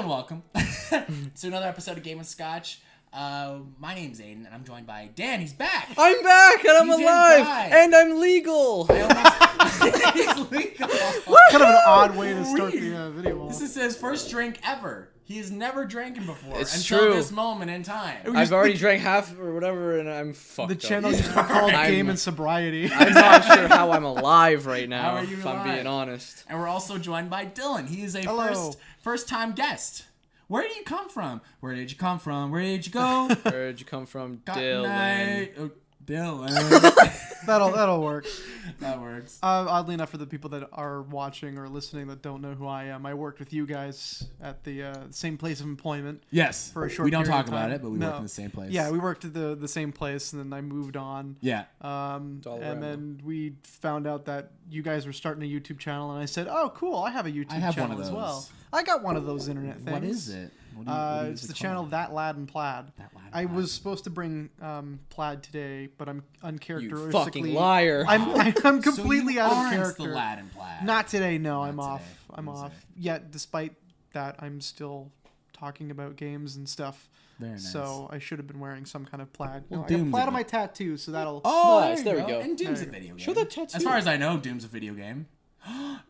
and welcome to another episode of Game of Scotch. My name's Aiden, and I'm joined by Dan. He's back. I'm back, and I'm He didn't alive, die. and I'm legal. He's legal. Kind of an odd way to start the video off. This is his first drink ever. He has never drinking before It's until true. this moment in time. I've already drank half or whatever, and I'm fucked The up. channel used to be called Game and Sobriety. I'm not sure how I'm alive right now, How are you if I'm alive? being honest. And we're also joined by Dylan. He is a Hello. first-time guest. Where do you come from? Where did you come from? Where did you go? Where'd you come from, Cotton Dylan? Eye. Oh, Dylan. That'll work. That works. Oddly enough, for the people that are watching or listening that don't know who I am, I worked with you guys at the same place of employment. Yes. For a short we don't period talk of about time. it, but we work in the same place. Yeah, we worked at the same place, and then I moved on. Yeah. And around. then we found out that you guys were starting a YouTube channel, and I said, "Oh, cool! I have a YouTube have channel one of as those. well." I got one of those internet things. What is it? What do you It's use the it channel called? That Lad and Plaid. That Lad and I Plaid. was supposed to bring Plaid today, but I'm You uncharacteristically. fucking liar. I'm completely so you out of aren't character. The lad and plaid. Not today, no. Not I'm today. off. I'm What is off. it? Yet, despite that, I'm still talking about games and stuff. Very nice. So I should have been wearing some kind of plaid. Well, No, I got Doom's plaid a on my bit- tattoo, so that'll. Oh, Nice, there we you go. And Doom's a There video game. Show that tattoo. As far as I know, Doom's a video game.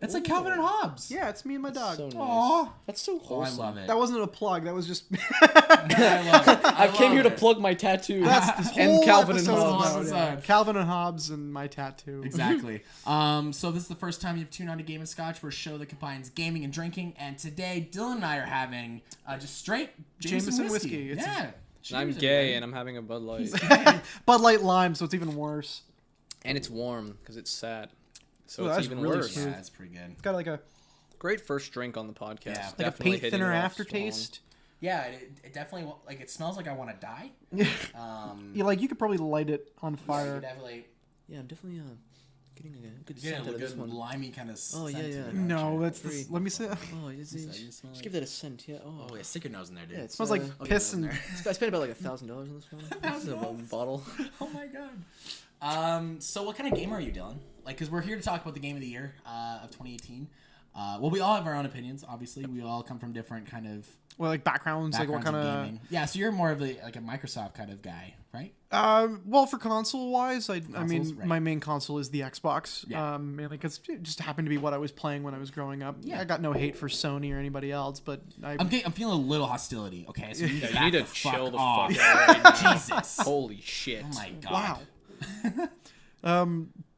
It's like Calvin and Hobbes. Yeah, it's me and my dog. So nice. Aw. That's so Oh, I wholesome. love it. That wasn't a plug. That was just. I love it. I came here to love it. plug my tattoo. That's this and whole Calvin and episode Hobbes. about, Episode. Calvin and Hobbes and my tattoo. Exactly. So this is the first time you've tuned on to Game of Scotch. We're a show that combines gaming and drinking. And today, Dylan and I are having just straight Jameson whiskey. It's Yeah. And I'm Cheers, gay, everybody. and I'm having a Bud Light. Bud Light Lime, so it's even worse. And it's warm, because it's sad. So Ooh, it's that's even really worse. smooth. Yeah, that's pretty good. It's got like a Great first drink on the podcast. Yeah. like a Definitely paint hitting thinner it off aftertaste. Yeah, it definitely like it smells like I want to die. You could probably light it on You fire. definitely strong. Yeah, I'm definitely getting a good get scent a out of this good one. limey kind of. Oh, yeah, yeah. No, that's this. Let me see. Oh, is it? So you smell Just like- give that a scent, yeah. Oh, Oh yeah, stick your nose in there, dude. yeah, it Smells like piss and. I spent about like $1,000 on this one. This is a bottle. Oh my god. So what kind of gamer are you, Dylan? Like, because we're here to talk about the game of the year of 2018. Well, we all have our own opinions. Obviously, we all come from different kind of Well, like backgrounds, like what backgrounds kind of gaming. Yeah, so you're more of like a Microsoft kind of guy, right? Well, for console wise, I Consoles, mean, right. my main console is the Xbox. Yeah. Mainly because it just happened to be what I was playing when I was growing up. Yeah. I got no hate for Sony or anybody else, but I'm feeling a little hostility. Okay, so you need, Yeah, to, you need to back chill the off. fuck out right now. Jesus. Holy shit. Oh my god. wow.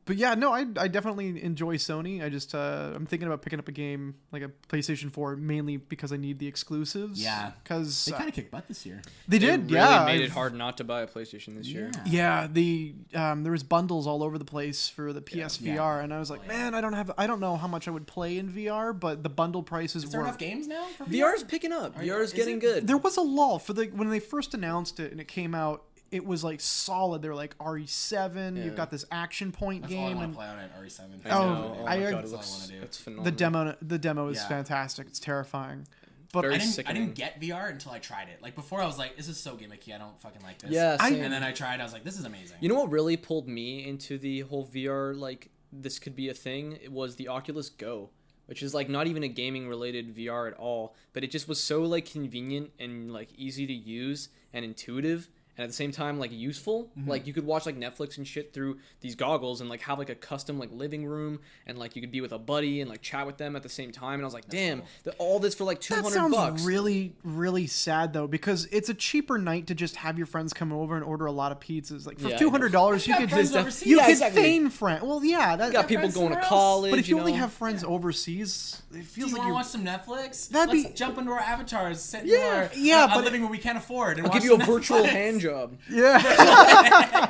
But yeah, no, I definitely enjoy Sony. I just I'm thinking about picking up a game like a PlayStation 4 mainly because I need the exclusives. Yeah. because They kind of kicked butt this year. they It did. really yeah, made it I've- hard not to buy a PlayStation this year. Yeah, there was bundles all over the place for the PSVR, Yeah. and I was like, man, I don't know how much I would play in VR, but the bundle prices Is there were. enough games now for VR is picking up. VR is is getting it? good. There was a lull for when they first announced it and it came out. It was like solid. They were like RE7. Yeah. You've got this action point That's all I game, want and to play on it. RE7. I Oh, know. Oh I- my That's god, it all I looks wanna do. it's phenomenal. the demo is Yeah. fantastic. It's terrifying, but Very I didn't sickening. get VR until I tried it. Like before, I was like, "This is so gimmicky. I don't fucking like this." Yeah, same. And then I tried. I was like, "This is amazing." You know what really pulled me into the whole VR, like, this could be a thing? It was the Oculus Go, which is, like, not even a gaming-related VR at all, but it just was so, like, convenient and, like, easy to use and intuitive, and at the same time, like, useful. Like, you could watch, like, Netflix and shit through these goggles and, like, have, like, a custom, like, living room, and, like, you could be with a buddy and, like, chat with them at the same time, and I was like, damn, all this for, like, that $200 sounds bucks. really, really sad though, because it's a cheaper night to just have your friends come over and order a lot of pizzas. Like for Yeah, I know. $200, you got could friends just overseas. you Yeah, could exactly. feign friend. Well, yeah, that, You got people friends going to somewhere else. college, but if you only know? have friends overseas, it Do feels you like want to you're. watch some Netflix? That'd Let's be- jump into our avatars, sit Yeah, in yeah, our but living where we can't afford, and I'll watch give you a some virtual Netflix. hand job. Yeah.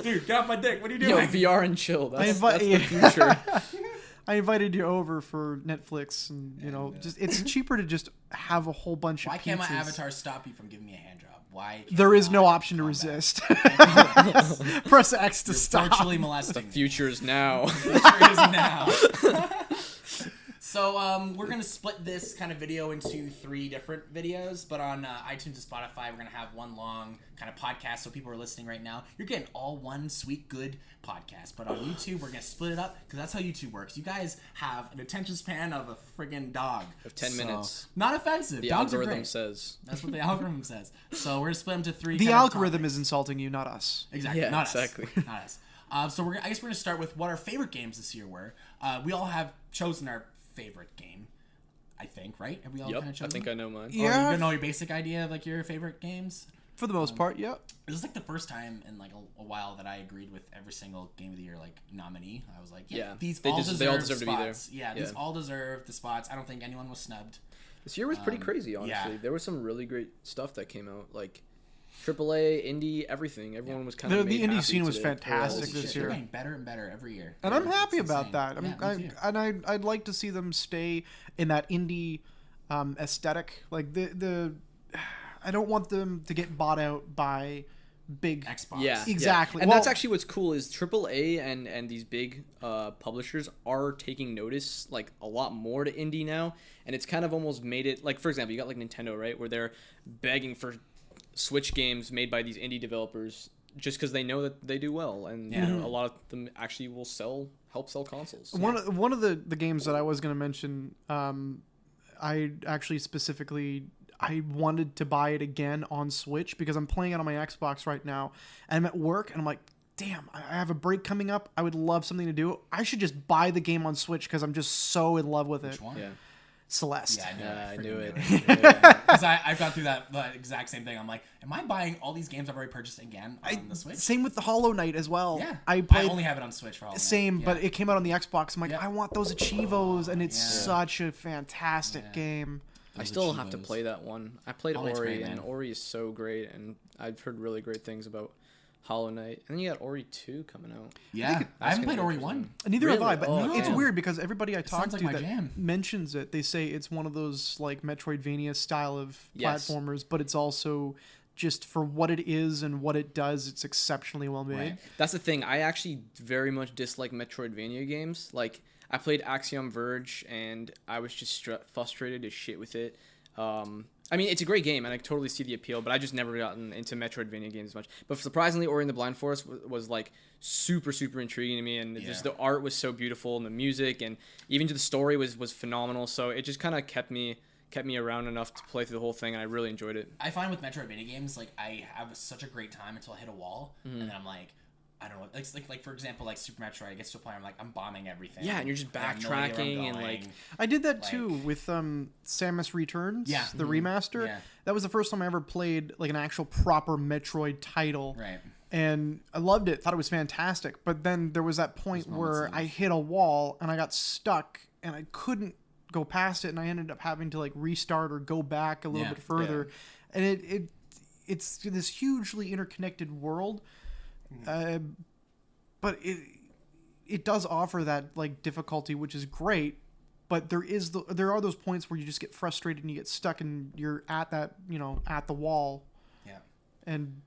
Dude, get off my dick. What are you Yo, doing? VR and chill. That's invite- the future. I invited you over for Netflix, and just it's cheaper to just have a whole bunch Why of can't my pizzas. avatar stop you from giving me a hand job? Why? Can't There I is no not option to combat? resist. Press X to You're stop. virtually molesting me. Future is now. Future is now. So we're gonna split this kind of video into 3 different videos, but on iTunes and Spotify, we're gonna have one long kind of podcast. So people are listening right now, you're getting all one sweet good podcast. But on YouTube, we're gonna split it up because that's how YouTube works. You guys have an attention span of a friggin' dog. Of 10 minutes. Not offensive. The Dogs algorithm are great. says. That's what the algorithm says. So we're gonna split them to 3. The kind of algorithm topics. is insulting you, not us. Exactly. Yeah, not exactly. us. Not us. So I guess we're gonna start with what our favorite games this year were. We all have chosen our favorite game, I think, right? Have we all Yep, kind of chosen? I think I know mine. Yeah. You know your basic idea of like your favorite games. For the most part, yeah. This is like the first time in like a while that I agreed with every single Game of the Year like nominee. I was like, Yeah, these they all just- deserve they all deserve to be there. spots. Yeah, these all deserve the spots. I don't think anyone was snubbed. This year was pretty crazy, honestly. yeah. There was some really great stuff that came out, like AAA, indie, everything. Everyone was kind of The indie scene was fantastic Holy this shit, year. they're getting better and better every year. And I'm It's happy insane. about that. Yeah, me too. I'd like to see them stay in that indie aesthetic. Like the I don't want them to get bought out by big Xbox. Yeah, Exactly. Yeah. And Well- that's actually what's cool is AAA and these big publishers are taking notice like a lot more to indie now, and it's kind of almost made it like, for example, you got like Nintendo, right, where they're begging for Switch games made by these indie developers just because they know that they do well, and you know, a lot of them actually will help sell consoles. One of the games that I was going to mention, I actually specifically I wanted to buy it again on Switch because I'm playing it on my Xbox right now, and I'm at work and I'm like, damn, I have a break coming up. I would love something to do. I should just buy the game on Switch because I'm just so in love with it. Which one? Yeah. Celeste. Yeah, I knew it. Because I've gone through that exact same thing. I'm like, am I buying all these games I've already purchased again on the Switch? Same with the Hollow Knight as well. Yeah. I I played only have it on Switch for all same, but it came out on the Xbox. I'm like, Yeah. I want those Achievos, and it's Yeah. such a fantastic game. I still have to play that one. I played Hollow Knight's Ori, great, and man. Ori is so great, and I've heard really great things about Hollow Knight. And then you got Ori 2 coming out. Yeah, I haven't gonna played be Ori interesting. 1. Neither have I, Really? but Oh, it's yeah. weird because everybody I talk sounds like to my that jam. mentions it, they say it's one of those like Metroidvania style of Yes. platformers, but it's also just for what it is and what it does, it's exceptionally well made. Right. That's the thing. I actually very much dislike Metroidvania games. Like, I played Axiom Verge, and I was just frustrated as shit with it. I mean, it's a great game, and I totally see the appeal, but I just never gotten into Metroidvania games as much. But surprisingly, Ori and the Blind Forest was like super, super intriguing to me, and just the art was so beautiful, and the music, and even the story was phenomenal. So it just kind of kept me around enough to play through the whole thing, and I really enjoyed it. I find with Metroidvania games, like I have such a great time until I hit a wall, and then I'm like, I don't know, like for example, like Super Metroid, I get to a point where I'm like, I'm bombing everything. Yeah, and you're just I have no idea where I'm backtracking and, going. like, I did that too with Samus Returns, Yeah. the remaster. Yeah. That was the first time I ever played like an actual proper Metroid title. Right. And I loved it, thought it was fantastic. But then there was that point where I hit a wall and I got stuck and I couldn't go past it, and I ended up having to like restart or go back a little Yeah. bit further. And it's this hugely interconnected world. But it does offer that like difficulty, which is great. But there are those points where you just get frustrated and you get stuck and you're at that, at the wall. Yeah. And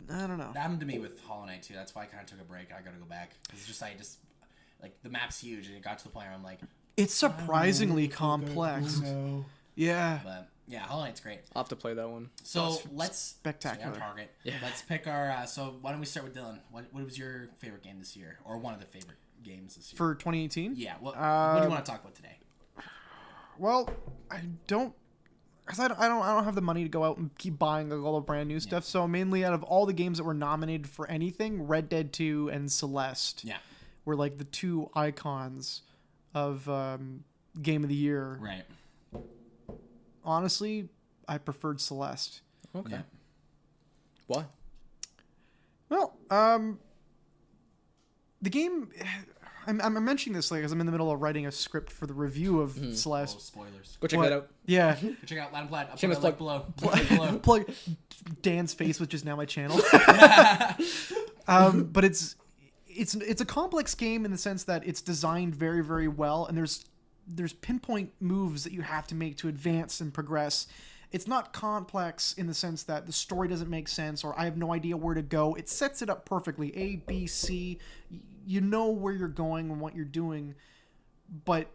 I don't know. That happened to me with Hollow Knight too. That's why I kind of took a break. I got to go back. It's just like the map's huge, and it got to the point where I'm like, It's surprisingly complex. Yeah. but yeah, Hollow Knight's great. I'll have to play that one. So let's spectacular. so yeah, Target. Yeah. Let's pick our. So why don't we start with Dylan? What was your favorite game this year, or one of the favorite games this year? For 2018? Yeah. What do you want to talk about today? Well, I don't, because I don't have the money to go out and keep buying like, all the brand new stuff. So mainly out of all the games that were nominated for anything, Red Dead 2 and Celeste Yeah. were like the two icons of Game of the Year. Right. Honestly, I preferred Celeste. Okay. Yeah. Why? Well, the game. I'm mentioning this because I'm in the middle of writing a script for the review of Oh, Celeste. spoilers. Go check What? that out. Yeah. Go check out Loud and Plaid. I'll put Shameless a link below. Put a link below. Plug Dan's face, which is now my channel. But it's a complex game in the sense that it's designed very, very well, and there's pinpoint moves that you have to make to advance and progress. It's not complex in the sense that the story doesn't make sense or I have no idea where to go. It sets it up perfectly. A, B, C. You know where you're going and what you're doing, but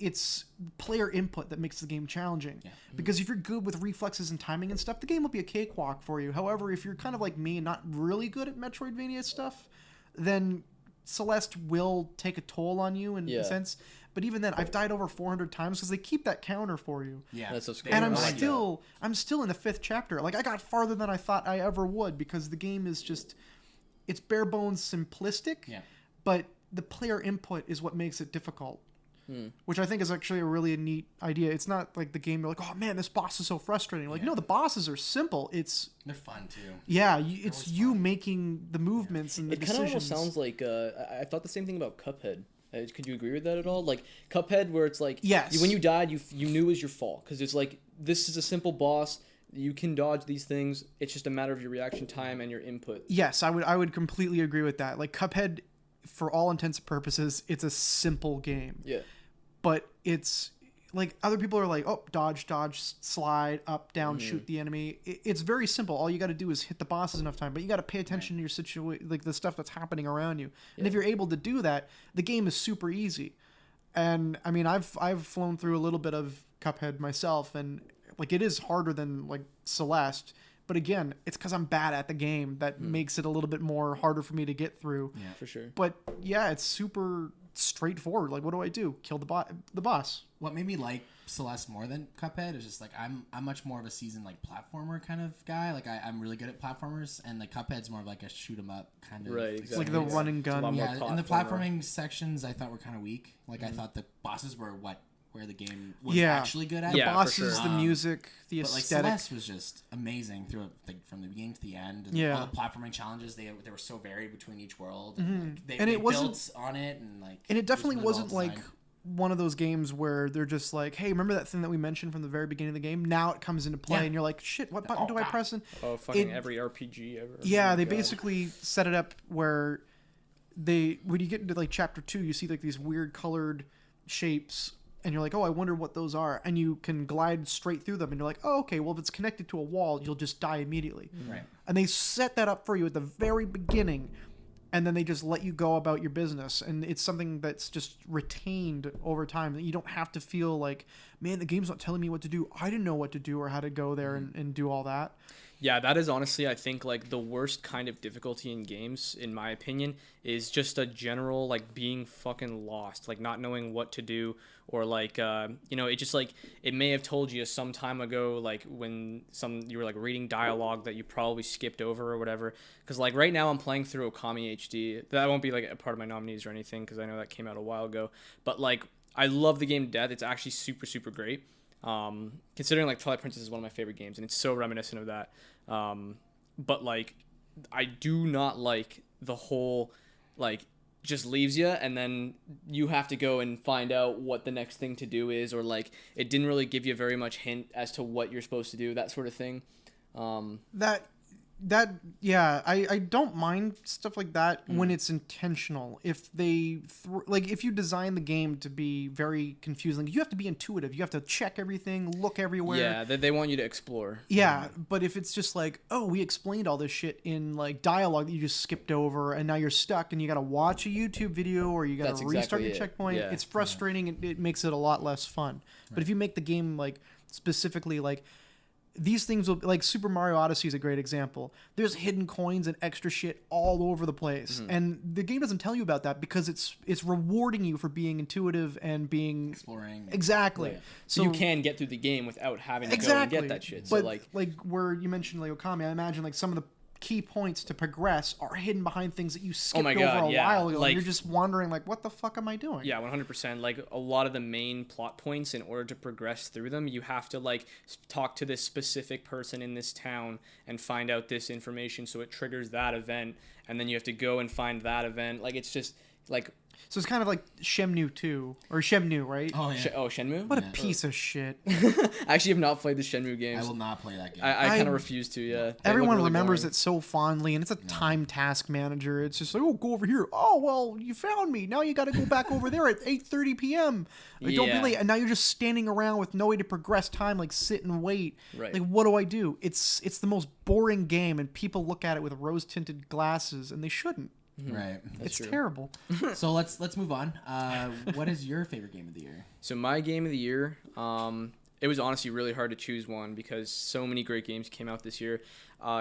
it's player input that makes the game challenging. Yeah. Because if you're good with reflexes and timing and stuff, the game will be a cakewalk for you. However, if you're kind of like me and not really good at Metroidvania stuff, then Celeste will take a toll on you in a sense. But even then, I've died over 400 times because they keep that counter for you. Yeah, that's so scary. And I'm still in the 5th chapter. Like, I got farther than I thought I ever would because the game is just, it's bare bones simplistic. Yeah. But the player input is what makes it difficult. Which I think is actually a really neat idea. It's not like the game, you're like, oh man, this boss is so frustrating. Like, no, the bosses are simple. They're fun too. Yeah, it's you making the movements and the decisions. It kind of almost sounds like, I thought the same thing about Cuphead. Could you agree with that at all? Like, Cuphead, where it's like, yes, when you died, you knew it was your fault. Because it's like, this is a simple boss. You can dodge these things. It's just a matter of your reaction time and your input. Yes, I would completely agree with that. Like, Cuphead, for all intents and purposes, it's a simple game. Yeah. But it's like other people are like, oh, dodge, slide, up, down, shoot the enemy. It's very simple. All you got to do is hit the bosses enough time, but you got to pay attention to your situation, like the stuff that's happening around you. And if you're able to do that, the game is super easy. And I mean, I've flown through a little bit of Cuphead myself, and like it is harder than like Celeste. But again, it's because I'm bad at the game that makes it a little bit more harder for me to get through. Yeah, for sure. But yeah, it's super straightforward. Like, what do I do? Kill the boss. What made me like Celeste more than Cuphead is just like I'm much more of a seasoned like platformer kind of guy. Like I'm really good at platformers, and like Cuphead's more of like a shoot 'em up kind of. Right, exactly. Like the run and gun. Yeah, and the platforming sections I thought were kind of weak. Like I thought the bosses were where the game was actually good at. The Yeah, bosses, for the music, the but aesthetic. like Celeste was just amazing from the beginning to the end. And all the platforming challenges, they were so varied between each world. And, like, they built on it, and like. And it definitely was really wasn't well like designed. one of those games where they're just like, hey, remember that thing that we mentioned from the very beginning of the game? Now it comes into play, and you're like, shit, what button do I press? And fucking every RPG ever. Yeah, they basically set it up where when you get into like chapter 2, you see like these weird colored shapes. And you're like, oh, I wonder what those are. And you can glide straight through them. And you're like, oh, okay, well, if it's connected to a wall, you'll just die immediately. Right. And they set that up for you at the very beginning. And then they just let you go about your business. And it's something that's just retained over time. You don't have to feel like, man, the game's not telling me what to do. I didn't know what to do or how to go there and do all that. Yeah, that is honestly, I think, like, the worst kind of difficulty in games, in my opinion, is just a general, like, being fucking lost, like, not knowing what to do, or, like, it just, like, it may have told you some time ago, like, when you were, like, reading dialogue that you probably skipped over or whatever, because, like, right now I'm playing through Okami HD. That won't be, like, a part of my nominees or anything, because I know that came out a while ago, but, like, I love the game to death. It's actually super, super great. Considering like Twilight Princess is one of my favorite games, and it's so reminiscent of that. But like, I do not like the whole like just leaves you, and then you have to go and find out what the next thing to do is, or like it didn't really give you very much hint as to what you're supposed to do, that sort of thing. I don't mind stuff like that when it's intentional. If they if you design the game to be very confusing, you have to be intuitive. You have to check everything, look everywhere. Yeah, they want you to explore. Yeah, but if it's just like, oh, we explained all this shit in like dialogue that you just skipped over, and now you're stuck, and you got to watch a YouTube video or you got to restart your checkpoint. Yeah. It's frustrating, and it makes it a lot less fun. Right. But if you make the game like specifically like. These things will, like Super Mario Odyssey is a great example. There's hidden coins and extra shit all over the place, and the game doesn't tell you about that because it's rewarding you for being intuitive and being exploring. Exactly. Yeah. So you can get through the game without having to go and get that shit. But so like where you mentioned like Okami, I imagine like some of the key points to progress are hidden behind things that you skipped over a while ago. Like, and you're just wondering like, what the fuck am I doing? Yeah, 100%. Like a lot of the main plot points, in order to progress through them, you have to like talk to this specific person in this town and find out this information, so it triggers that event, and then you have to go and find that event. Like it's just like. So it's kind of like Shenmue 2, or Shenmue, right? Oh, yeah. Shenmue? What a piece of shit. I actually have not played the Shenmue games. I will not play that game. I kind of refuse to, yeah. Everyone remembers it so fondly, and it's a time task manager. It's just like, oh, go over here. Oh, well, you found me. Now you got to go back over there at 8:30 p.m. Like, don't be late. And now you're just standing around with no way to progress time, like sit and wait. Right. Like, what do I do? It's the most boring game, and people look at it with rose-tinted glasses, and they shouldn't. Right. It's true. terrible. So let's move on. What is your favorite game of the year? So my game of the year, it was honestly really hard to choose one because so many great games came out this year,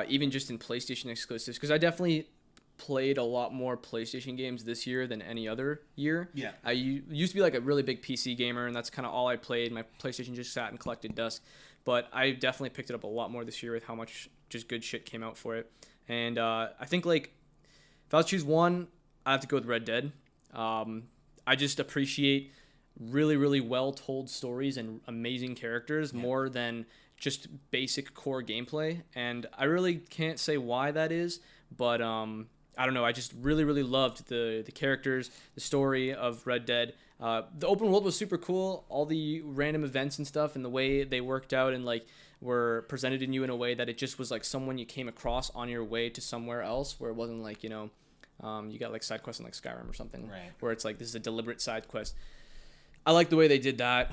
even just in PlayStation exclusives. Because I definitely played a lot more PlayStation games this year than any other year. Yeah. I used to be like a really big PC gamer, and that's kind of all I played. My PlayStation just sat and collected dust. But I definitely picked it up a lot more this year with how much just good shit came out for it. And I think, like, if I was to choose one, I have to go with Red Dead. I just appreciate really, really well-told stories and amazing characters more than just basic core gameplay. And I really can't say why that is, but I don't know. I just really, really loved the characters, the story of Red Dead. The open world was super cool. All the random events and stuff and the way they worked out and, like, were presented in you in a way that it just was like someone you came across on your way to somewhere else, where it wasn't like, you got like side quests in like Skyrim or something, right, where it's like this is a deliberate side quest. I like the way they did that.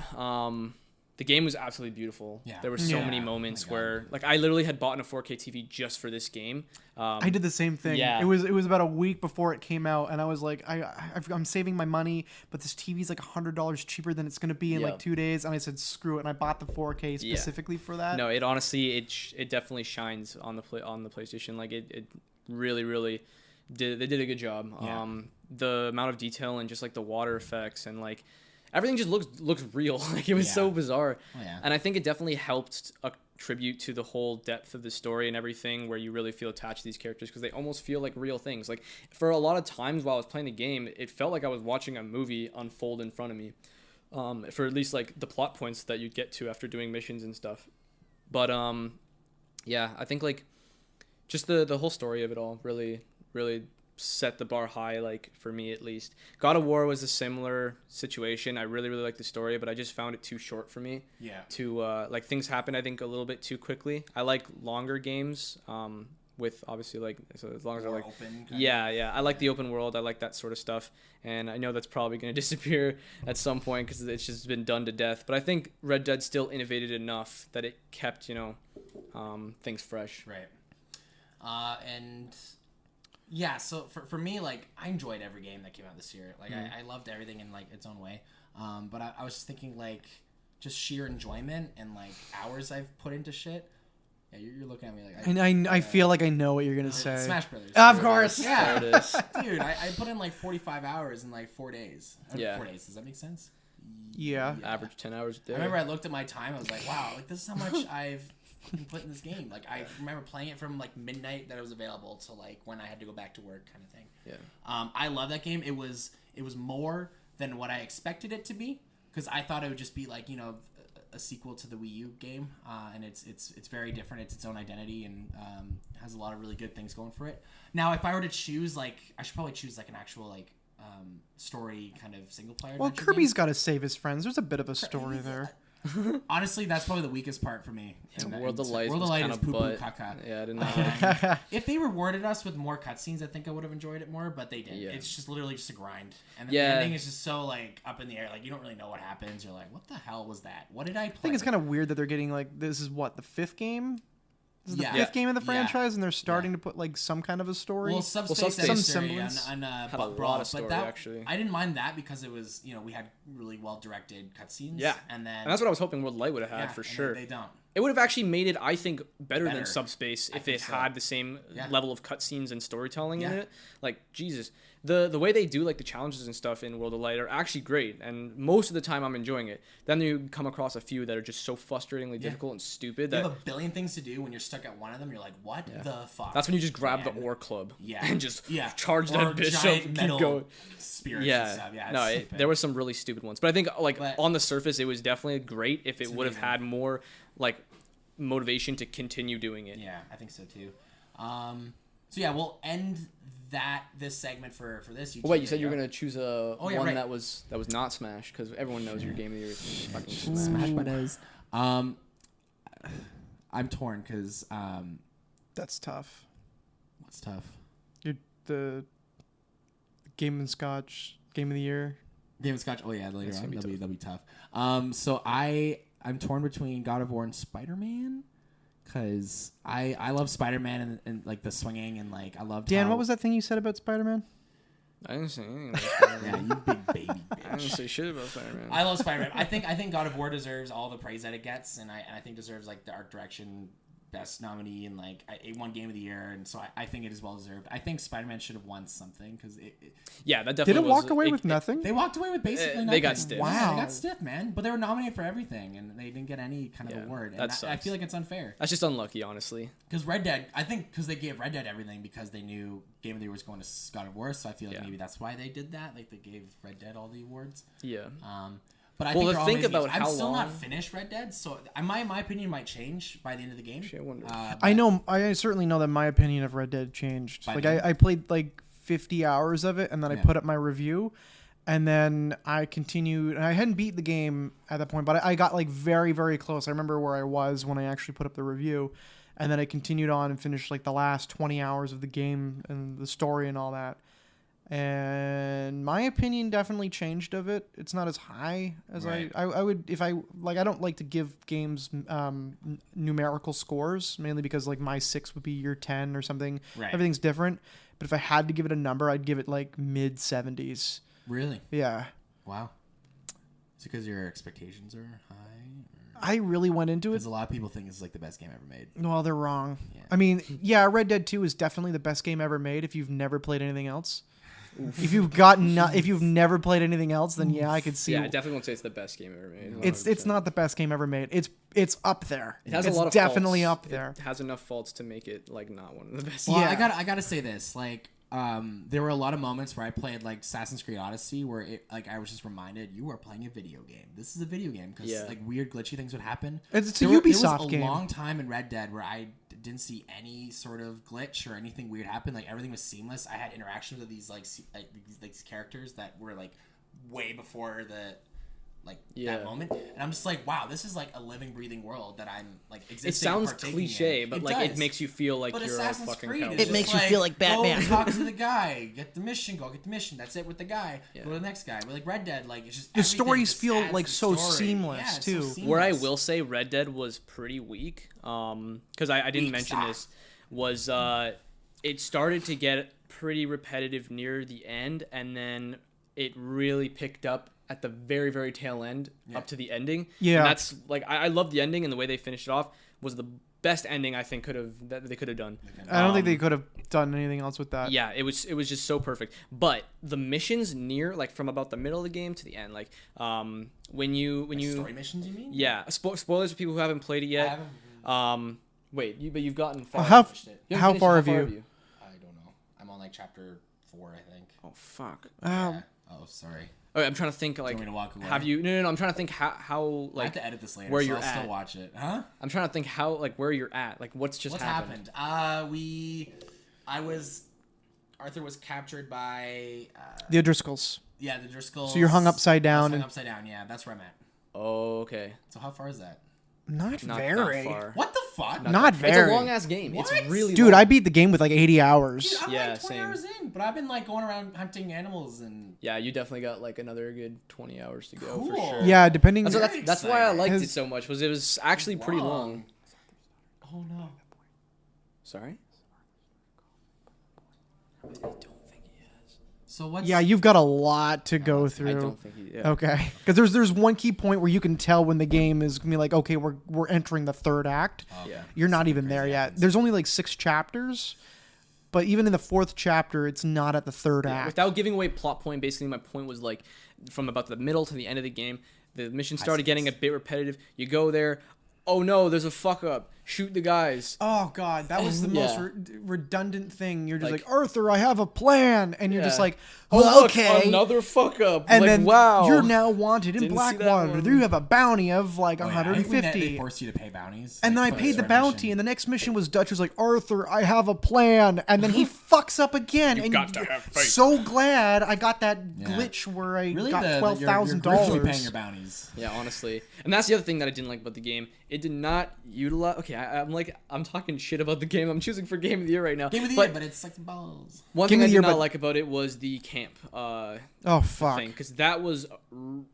The game was absolutely beautiful. Yeah. There were so many moments where, like, I literally had bought a 4K TV just for this game. I did the same thing. Yeah. It was about a week before it came out, and I was like, I'm saving my money, but this TV's like $100 cheaper than it's gonna be in like 2 days, and I said screw it, and I bought the 4K specifically for that. No, it honestly it definitely shines on the PlayStation. Like it really, really did. They did a good job. Yeah. The amount of detail and just like the water effects and like everything just looks real. Like it was so bizarre. Oh, yeah. And I think it definitely helped attribute to the whole depth of the story and everything, where you really feel attached to these characters because they almost feel like real things. Like for a lot of times while I was playing the game, it felt like I was watching a movie unfold in front of me. For at least like the plot points that you'd get to after doing missions and stuff. But yeah, I think like just the whole story of it all really, really set the bar high, like for me at least. God of War was a similar situation. I really, really liked the story, but I just found it too short for me. Yeah. To like things happened, I think, a little bit too quickly. I like longer games. With obviously like, so as long as I like open I like the open world. I like that sort of stuff, and I know that's probably going to disappear at some point because it's just been done to death. But I think Red Dead still innovated enough that it kept things fresh. Right. And yeah, so for me, like, I enjoyed every game that came out this year. Like I loved everything in like its own way. But I was just thinking like just sheer enjoyment and like hours I've put into shit. Yeah, you're looking at me like. And I feel like I know what you're gonna say. Smash Brothers. Of course. Yeah. There it is. Dude, I put in like 45 hours in like 4 days. 4 days. Does that make sense? Yeah. Average 10 hours a day. I remember I looked at my time. I was like, wow, like this is how much I've put in this game. Like I remember playing it from like midnight that it was available to like when I had to go back to work, kind of thing. Yeah. I love that game. It was more than what I expected it to be, because I thought it would just be like a sequel to the Wii U game, and it's very different. It's its own identity and has a lot of really good things going for it. Now, if I were to choose, like, I should probably choose like an actual like story kind of single player. Well, Kirby's got to save his friends. There's a bit of a story there. Honestly, that's probably the weakest part for me. World of Light is poo poo caca. Yeah, I didn't know. If they rewarded us with more cutscenes, I think I would have enjoyed it more, but they didn't. Yeah. It's just literally just a grind. And then the ending is just so like up in the air. Like you don't really know what happens. You're like, what the hell was that? What did I play? I think it's kind of weird that they're getting like, this is what, the fifth game? This is the fifth game in the franchise, and they're starting to put like some kind of a story. Well, Subspace Subspace some History semblance. on had a lot of story, actually. I didn't mind that because it was, we had really well directed cutscenes. Yeah, and that's what I was hoping World Light would have had for sure. They don't. It would have actually made it, I think, better than Subspace if it so. had the same level of cutscenes and storytelling in it. Like, Jesus. The way they do, like, the challenges and stuff in World of Light are actually great, and most of the time I'm enjoying it. Then you come across a few that are just so frustratingly difficult and stupid that... You have a billion things to do. When you're stuck at one of them, you're like, what the fuck? That's when you just grab the ore club and just charge that bitch up and keep going. Spirits and stuff. Yeah, there were some really stupid ones. But I think, like, on the surface, it was definitely great if it would have had more, like, motivation to continue doing it. Yeah, I think so, too. So, yeah, we'll end this segment for this YouTube wait, you said you video. were gonna choose that was not Smash, because everyone knows your game of the year is fucking Smash. Brothers. I'm torn because That's tough. what's tough? The Game and Scotch Game of the Year. Game of Scotch. Oh yeah, later on that'll be tough. So I'm torn between God of War and Spider-Man. because I love Spider-Man and like the swinging and like I loved. Dan, what was that thing you said about Spider-Man? I didn't say anything about Spider-Man. Yeah, you big baby I didn't bitch. say shit about Spider-Man. I love Spider-Man. I think God of War deserves all the praise that it gets, and I think deserves like the art direction best nominee, and like it won Game of the Year, and so I think it is well deserved. I think Spider-Man should have won something because Yeah, that definitely Did it walk away with nothing? they walked away with basically nothing. They got stiff. Yeah, Wow. they got stiff, man. But they were nominated for everything, and they didn't get any kind of award. And that I sucks. feel like it's unfair. That's just unlucky, honestly. Because Red Dead, I think, because they gave Red Dead everything because they knew Game of the Year was going to God of War, so I feel like maybe that's why they did that. Like they gave Red Dead all the awards. Yeah. But I Well, think to they're all think amazing about games. I'm how still not long- finished Red Dead, so my opinion might change by the end of the game. Actually, I wonder. I certainly know that my opinion of Red Dead changed. By Like the- I played like 50 hours of it, and then I put up my review, and then I continued. And I hadn't beat the game at that point, but I got like very, very close. I remember where I was when I actually put up the review, and then I continued on and finished like the last 20 hours of the game and the story and all that. And my opinion definitely changed of it. It's not as high as Right. I would if I like. I don't like to give games numerical scores, mainly because like my 6 would be your 10 or something. Right. Everything's different. But if I had to give it a number, I'd give it like mid 70s. Really? Yeah. Wow. Is it because your expectations are high? I really went into it. Because a lot of people think it's like the best game ever made. Well, they're wrong. Yeah. I mean, yeah, Red Dead 2 is definitely the best game ever made if you've never played anything else. If you've never played anything else, then yeah, I could see. Yeah, I definitely won't say it's the best game ever made. It's 100%. not the best game ever made. It's up there. It has it's a lot of definitely faults. up there. It has enough faults to make it like not one of the best. Well, Yeah. I gotta say this. Like, there were a lot of moments where I played like Assassin's Creed Odyssey, where I was just reminded you are playing a video game. This is a video game because like weird glitchy things would happen. It's a There Ubisoft was a game. long time in Red Dead where I didn't see any sort of glitch or anything weird happen. Like everything was seamless. I had interactions with these these characters that were like way before that moment, and I'm just like, wow, this is like a living, breathing world that I'm like existing. It sounds partaking cliche, in. but it like does. it makes you feel like But you're Assassin's a fucking Creed cowboy. is just makes you feel like Batman. Go talk to the guy, get the mission, go get the mission. That's it with the guy. Go to the next guy. But like Red Dead, like it's just The everything stories just feel adds like the so story. seamless, Yeah, it's too. So seamless. Where I will say Red Dead was pretty weak, because I didn't Weak mention stop. this, was it started to get pretty repetitive near the end, and then it really picked up at the very, very tail end up to the ending. Yeah. And that's like I love the ending, and the way they finished it off was the best ending I think that they could have done. I don't think they could have done anything else with that. Yeah, it was just so perfect. But the missions near like from about the middle of the game to the end, like when you story missions, you mean? yeah, spoilers for people who haven't played it I yet. haven't. But you've gotten far. How finished it. You haven't how finished it? far How have far you? I don't know. I'm on like chapter 4, I think. Oh fuck. Yeah. Oh, sorry. Okay, I'm trying to think like want me to walk away? have you no I'm trying to think how I have like to edit this later, where so you're I'll at. still watch it. Huh? I'm trying to think how like where you're at, like what's just What's happened. Arthur was captured by The O'Driscolls. the Driscolls. So you're hung upside I was down. hung And upside down. Yeah, that's where I'm at. Oh, okay. So how far is that? not Not very. that far. What the fuck? Not It's very. a long ass game. What? It's really Dude, long. I beat the game with like 80 hours. Dude, I'm Yeah, like 20 same. hours in, but I've been like going around hunting animals and Yeah, you definitely got like another good 20 hours to go for Cool. sure. Yeah, depending. That's why I liked Has- it so much. Was it was actually pretty long. Long. Oh no. Sorry. I don't think he has. So what's Yeah, you've got a lot to go I through. don't think he. Yeah. Okay, because there's one key point where you can tell when the game is gonna be like, okay, we're entering the third act. Yeah. You're not even crazy there yet. happens. There's only like 6 chapters, but even in the 4th chapter, it's not at the 3rd act. Without giving away plot point, basically my point was like from about the middle to the end of the game, the mission started getting a bit repetitive. You go there, oh no, there's a fuck up. Shoot the guys. Oh god, that was the Yeah. most redundant thing. You're just like, Like- Arthur, I have a plan, and you're just Yeah. like, Oh, well, look, okay. another fuck up. And like, then wow. you're now wanted in Didn't see that Blackwater. one. You have a bounty of like Oh, yeah, I think when 150. they forced you to pay bounties. And then I like, for paid the certain bounty, mission. and the next mission was Dutch was like, Arthur, I have a plan, and then he fucks up again. And got to have faith. So glad I got that Yeah. glitch where I really got you're $12,000. paying your bounties. Yeah, honestly, and that's the other thing that I didn't like about the game. It did not utilize. Okay, I'm talking shit about the game. I'm choosing for game of the year right now. Game of the year, but it's like balls. One Game thing of I the did year, not but- like about it was the camp Oh fuck! thing, because that was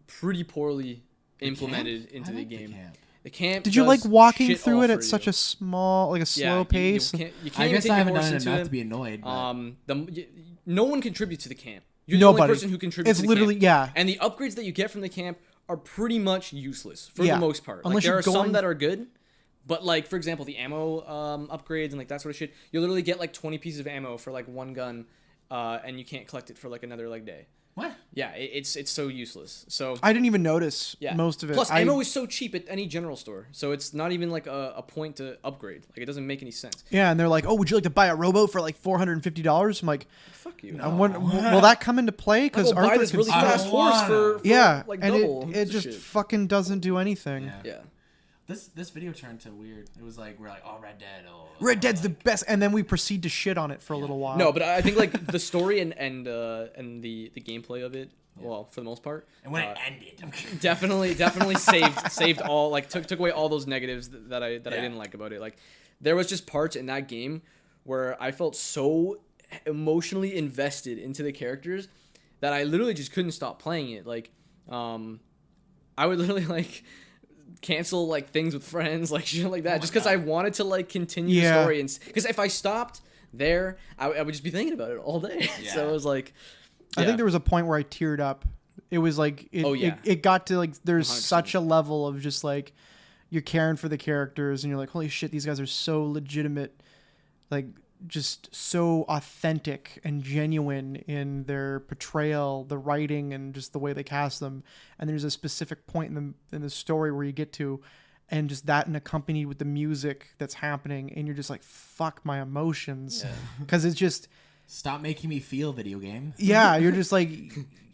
pretty poorly implemented into I the like game. camp. The camp. Did you like does walking shit through all it for at such you. a small, like a slow You pace? can't I even guess take I your haven't horse done it into enough it. to be annoyed. But No one contributes to the camp. You're the only Nobody. person who contributes. It's to the literally camp. yeah. And the upgrades that you get from the camp are pretty much useless for Yeah. the most part. Like Unless there you're are some going- that are good, but like for example, the ammo upgrades and like that sort of shit, you literally get like 20 pieces of ammo for like one gun, and you can't collect it for like another like day. what? Yeah, it's so useless. So I didn't even notice most of it. Plus, ammo is so cheap at any general store, so it's not even like a point to upgrade. Like it doesn't make any sense. Yeah, and they're like, "Oh, would you like to buy a rowboat for like $450?" I'm like, Fuck you. will that come into play? Because I'll buy this really fast horse for yeah, like and double. it just shit. fucking doesn't do anything. Yeah. This video turned to weird. It was like we're like, oh, Red Dead. Oh, Red Dead's the best, and then we proceed to shit on it for a little while. No, but I think like the story and the gameplay of it, well, for the most part, and when it ended, definitely saved all like took away all those negatives that I didn't like about it. Like there was just parts in that game where I felt so emotionally invested into the characters that I literally just couldn't stop playing it. Like I would literally like cancel like things with friends, like shit like that, just because I wanted to like continue the story. And because if I stopped there, I would just be thinking about it all day. So it was like, I think there was a point where I teared up. It was like it got to like there's 100%. such a level of just like you're caring for the characters and you're like, holy shit, these guys are so legitimate, like just so authentic and genuine in their portrayal, the writing, and just the way they cast them. And there's a specific point in the story where you get to, and just that and accompanied with the music that's happening, and you're just like, fuck my emotions, because it's just stop making me feel video game. yeah, you're just like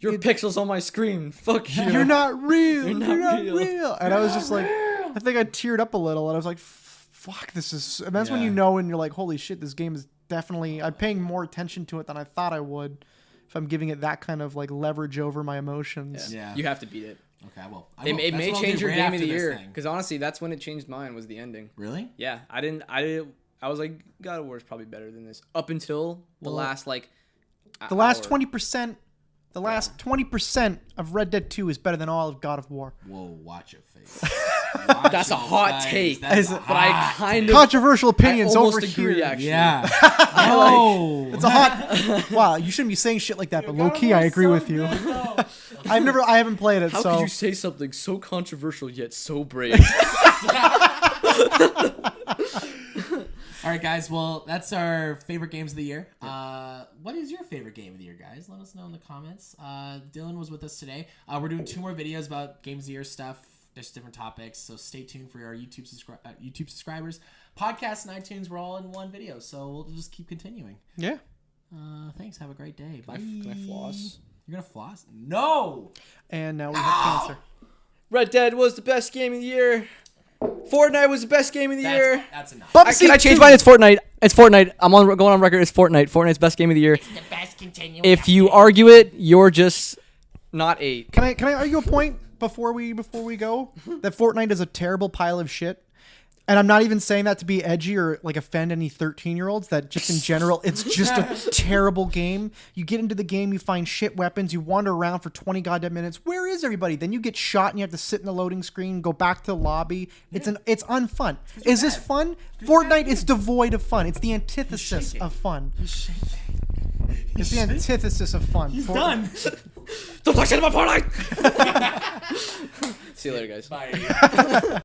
your pixels on my screen. Fuck you. You're not real. You're not real. And I was just like, I think I teared up a little, and I was like, fuck, this is. And that's when you know, and you're like, holy shit, this game is definitely. I'm paying more attention to it than I thought I would, if I'm giving it that kind of like leverage over my emotions. Yeah. You have to beat it. Okay, well, It may change your game of the year, because honestly, that's when it changed mine. Was the ending. Really? Yeah, I was like, God of War is probably better than this up until the last like. The last 20%. The last 20% of Red Dead 2 is better than all of God of War. Whoa, watch your face. That's a hot take. That's But I kind of Controversial opinions I almost over agree, here. actually. Yeah. Oh. It's a hot. Wow, you shouldn't be saying shit like that, but low key, I agree with you. I haven't played it, How so. could you say something so controversial yet so brave? All right, guys. Well, that's our favorite games of the year. What is your favorite game of the year, guys? Let us know in the comments. Dylan was with us today. We're doing 2 more videos about games of the year stuff, just different topics. So stay tuned for our YouTube subscribers. Podcasts and iTunes, we're all in one video. So we'll just keep continuing. Yeah. Thanks. Have a great day. Bye. Can I floss? You're going to floss? No! And now we have cancer. Red Dead was the best game of the year. Fortnite was the best game of the year. That's enough. Can I change mine? It's Fortnite. It's Fortnite. I'm going on record. It's Fortnite. Fortnite's best game of the year. It's the best continuing. If you argue it, you're just not 8. Can I argue a point before we go? That Fortnite is a terrible pile of shit. And I'm not even saying that to be edgy or like offend any 13-year-olds. That just in general, it's just a terrible game. You get into the game, you find shit weapons, you wander around for 20 goddamn minutes. Where is everybody? Then you get shot and you have to sit in the loading screen, go back to the lobby. It's unfun. Is this fun? Fortnite is devoid of fun. It's the antithesis of fun. It's the antithesis of fun. He's done. Don't talk shit about Fortnite. See you later, guys. Bye.